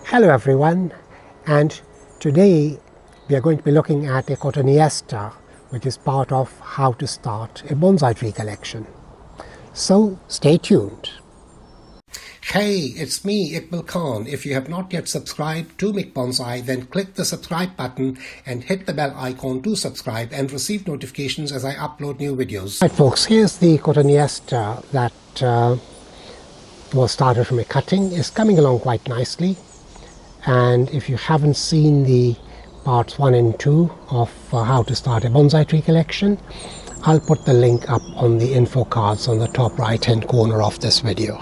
Hello everyone, and today we are going to be looking at a Cotoneaster, which is part of how to start a bonsai tree collection. So stay tuned. Hey, it's me, Iqbal Khan. If you have not yet subscribed to mikbonsai, then click the subscribe button and hit the bell icon to subscribe and receive notifications as I upload new videos. Right folks, here's the Cotoneaster that was started from a cutting. It's coming along quite nicely. And if you haven't seen the parts 1 and 2 of how to start a bonsai tree collection, I'll put the link up on the info cards on the top right hand corner of this video.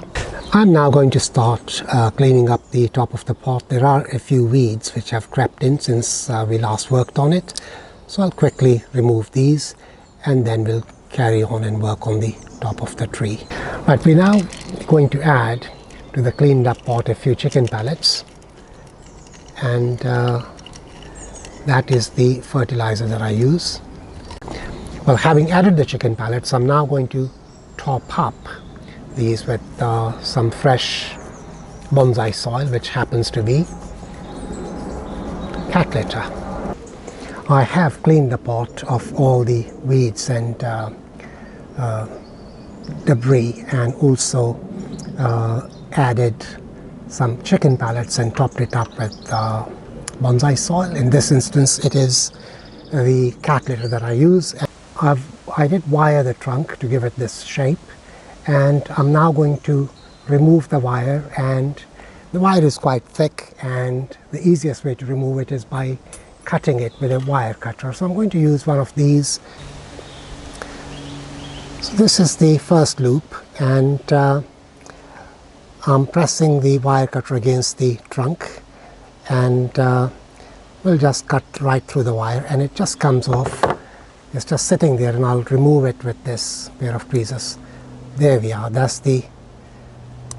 I'm now going to start cleaning up the top of the pot. There are a few weeds which have crept in since we last worked on it. So I'll quickly remove these and then we'll carry on and work on the top of the tree. Right, we're now going to add to the cleaned up pot a few chicken pellets. And that is the fertilizer that I use. Well, having added the chicken pellets, I'm now going to top up these with some fresh bonsai soil, which happens to be cat litter. I have cleaned the pot of all the weeds and debris, and also added some chicken pellets and topped it up with bonsai soil. In this instance, it is the cat litter that I use. I did wire the trunk to give it this shape, and I'm now going to remove the wire. And the wire is quite thick, and the easiest way to remove it is by cutting it with a wire cutter. So I'm going to use one of these. So this is the first loop, and I'm pressing the wire cutter against the trunk, and we'll just cut right through the wire, and it just comes off. It's just sitting there, and I'll remove it with this pair of tweezers. There we are. That's the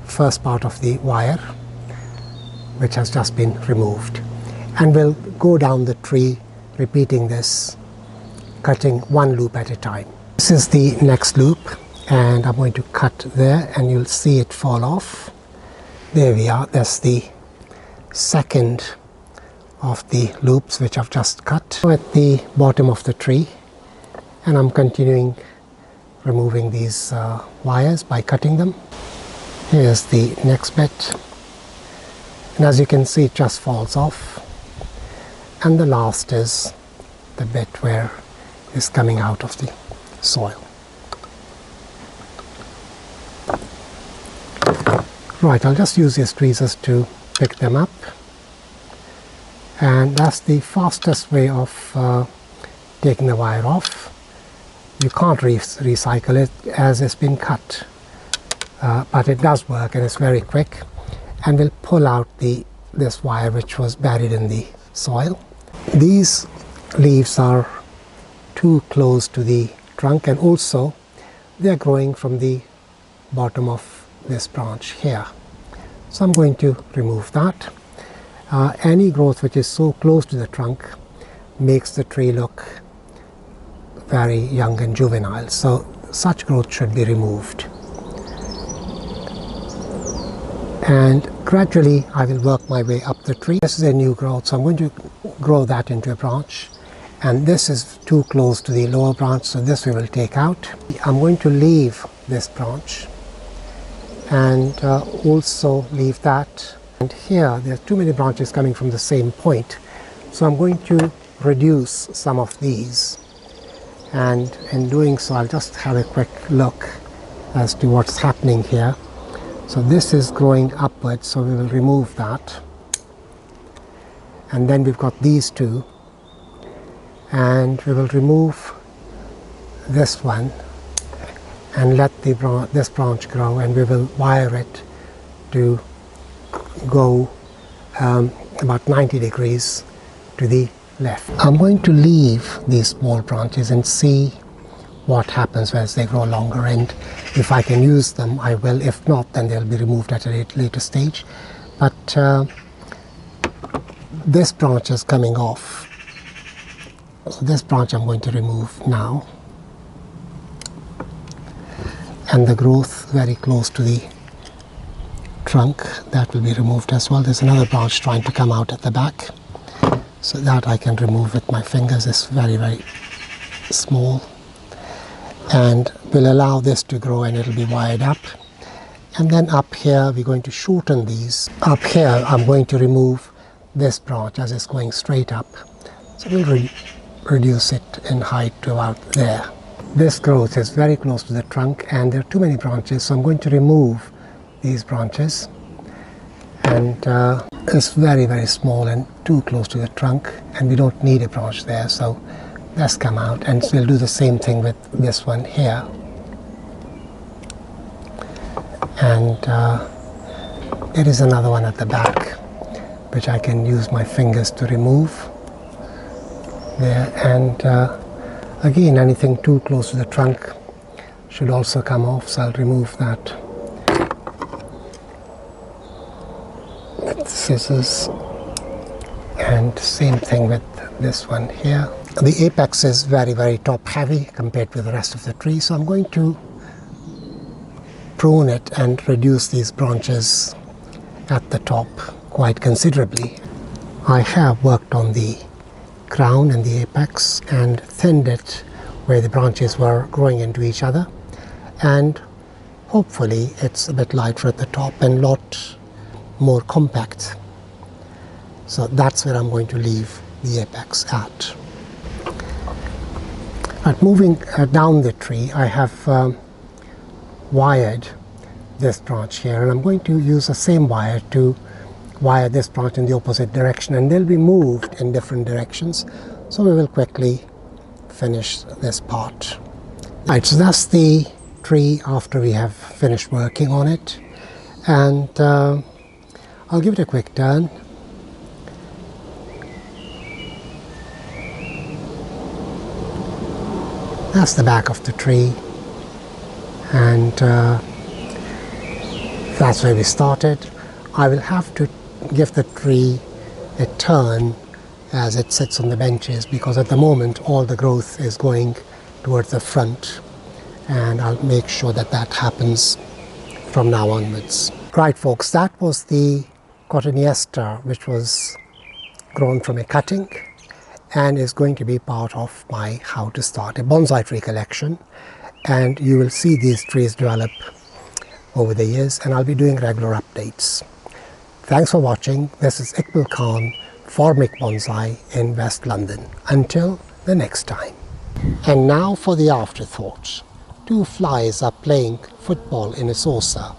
first part of the wire, which has just been removed. And we'll go down the tree repeating this, cutting one loop at a time. This is the next loop, and I'm going to cut there, and you'll see it fall off. There we are. That's the second of the loops which I've just cut. At the bottom of the tree, and I'm continuing removing these wires by cutting them. Here's the next bit, and as you can see, it just falls off. And the last is the bit where it's coming out of the soil. Right, I'll just use these tweezers to pick them up, and that's the fastest way of taking the wire off. You can't recycle it as it's been cut, but it does work, and it's very quick. And we'll pull out this wire which was buried in the soil. These leaves are too close to the trunk, and also they're growing from the bottom of this branch here. So I'm going to remove that. Any growth which is so close to the trunk makes the tree look very young and juvenile, so such growth should be removed. And gradually I will work my way up the tree. This is a new growth, so I'm going to grow that into a branch, and this is too close to the lower branch, so this we will take out. I'm going to leave this branch and also leave that. And here there are too many branches coming from the same point, so I'm going to reduce some of these, and in doing so I'll just have a quick look as to what's happening here. So this is growing upwards, so we will remove that. And then we've got these two, and we will remove this one and let this branch grow, and we will wire it to go about 90 degrees to the left. I'm going to leave these small branches and see what happens as they grow longer, and if I can use them I will. If not, then they'll be removed at a later stage. But this branch is coming off, so this branch I'm going to remove now. And the growth very close to the trunk, that will be removed as well. There's another branch trying to come out at the back, so that I can remove with my fingers. It's very, very small, and will allow this to grow, and it'll be wired up. And then up here we're going to shorten these. Up here I'm going to remove this branch as it's going straight up, so we'll reduce it in height to about there. This growth is very close to the trunk and there are too many branches, so I'm going to remove these branches, and it's very, very small and too close to the trunk, and we don't need a branch there, so that's come out. And we'll do the same thing with this one here. And there is another one at the back which I can use my fingers to remove there. And again, anything too close to the trunk should also come off, so I'll remove that with scissors. And same thing with this one here. The apex is very, very top heavy compared with the rest of the tree, so I'm going to prune it and reduce these branches at the top quite considerably. I have worked on the crown and the apex and thinned it where the branches were growing into each other, and hopefully it's a bit lighter at the top and a lot more compact. So that's where I'm going to leave the apex at. But moving down the tree, I have wired this branch here, and I'm going to use the same wire to wire this branch in the opposite direction, and they'll be moved in different directions, so we will quickly finish this part. Right, so that's the tree after we have finished working on it, and I'll give it a quick turn. That's the back of the tree, and that's where we started. I will have to give the tree a turn as it sits on the benches, because at the moment all the growth is going towards the front, and I'll make sure that that happens from now onwards. Right folks, that was the Cotoneaster which was grown from a cutting and is going to be part of my How to Start a Bonsai Tree collection, and you will see these trees develop over the years, and I'll be doing regular updates. Thanks for watching. This is Iqbal Khan for mikbonsai in West London. Until the next time. And now for the afterthought. Two flies are playing football in a saucer,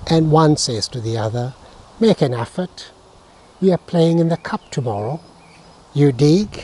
and one says to the other, "Make an effort. We are playing in the cup tomorrow. You dig?"